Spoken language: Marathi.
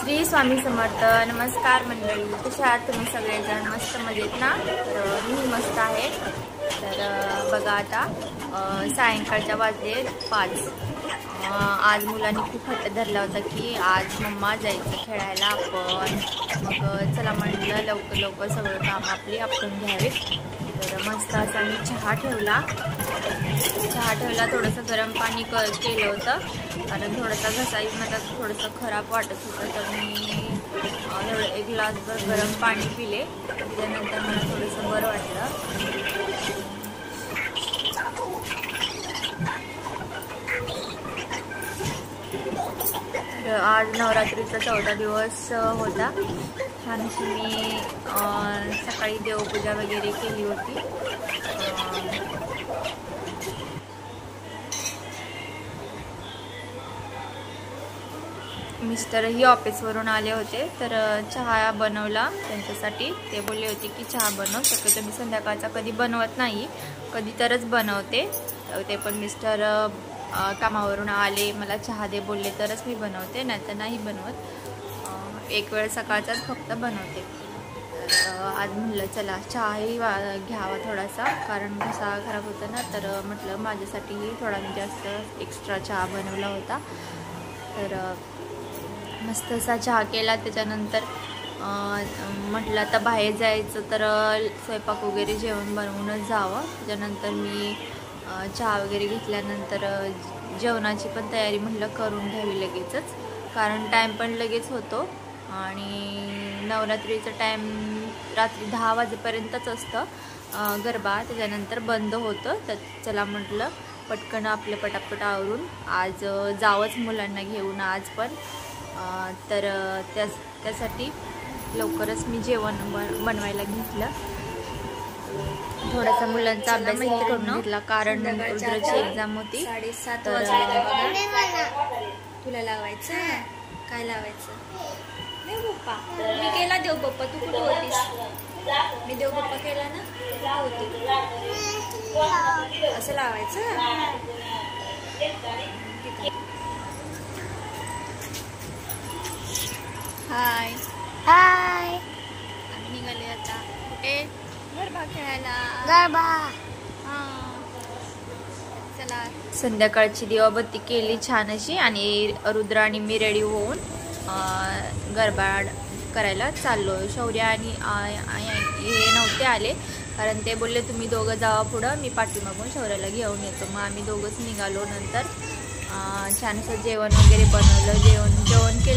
श्री स्वामी समर्थ. नमस्कार मंडळी, कशा आहात तुम्ही सगळेजण? मस्त मजेत ना? तर मी मस्त आहे. तर बघा आता सायंकाळच्या वाजले 5. आज मुलांनी खूप हट्ट धरला होता की आज मम्मा जायचं खेळायला आपण. मग चला म्हटलं लवकर लवकर सगळं काम आपली आपण घ्यावीत. तर मस्त असा मी चहा ठेवला, थोडंसं गरम पाणी केलं होतं कारण थोडासा घसाही मला थोडंसं खराब वाटत होतं. तर मी एक ग्लासभर गरम पाणी पिले. त्यानंतर मला थोडंसं बरं वाटलं. आज नवरात्रीचा 14 दिवस होता. छानशी मी सकाळी देवपूजा वगैरे केली होती. मिस्टरही ऑफिसवरून आले होते तर चहा बनवला त्यांच्यासाठी. ते बोलले होते की चहा बनव. शक्यतो मी संध्याकाळचा कधी बनवत नाही, कधी तरच बनवते. ते पण मिस्टर कामावरून आले, मला चहा दे बोलले तरच मी बनवते, नाहीतर नाही बनवत. एक वेळ सकाळचाच फक्त बनवते. तर आज म्हटलं चला चहाही घ्यावा थोडासा, कारण घसा खराब होता ना. तर म्हटलं माझ्यासाठीही थोडा मी जास्त एक्स्ट्रा चहा बनवला होता. तर मस्त असा चहा केला. त्याच्यानंतर म्हटलं आता बाहेर जायचं तर स्वयंपाक वगैरे जेवण बनवूनच जावं. त्याच्यानंतर मी चहा वगैरे घेतल्यानंतर जेवणाची पण तयारी म्हटलं करून घ्यावी लगेचच, कारण टाईम पण लगेच होतो. आणि नवरात्रीचं टाईम रात्री 10 वाजेपर्यंतच असतं गरबा, त्याच्यानंतर बंद होतं. तर चला म्हटलं पटकन आपलं पटापट आवरून आज जावंच मुलांना घेऊन आज पण. तर त्यासाठी लवकरच मी जेवण बनवायला घेतलं. थोडासा मुलांचा अभ्यास करून घेतला कारण रुद्राची एक्झाम होती. 7:30 वाजले. तुला लावायचं काय लावायचं? देव बाप्पा मी केला. देव बाप्पा तू कुठे होतीस? मी देव बाप्पा केला ना होती. असं लावायचं. हाय हाय. आम्ही निघाले आता कुठे? गरबा खेळायला. गरबा. चला संध्याकाळची दिवाबत्ती केली छान अशी आणि रुद्र आणि मी रेडी होऊन गरबा करायला चाललो. शौर्य आणि हे नव्हते आले कारण ते बोलले तुम्ही दोघं जावा पुढं, मी पाठीमागून शौर्याला घेऊन येतो. मग आम्ही दोघंच निघालो. नंतर छान असं जेवण वगैरे बनवलं. जेवण केलं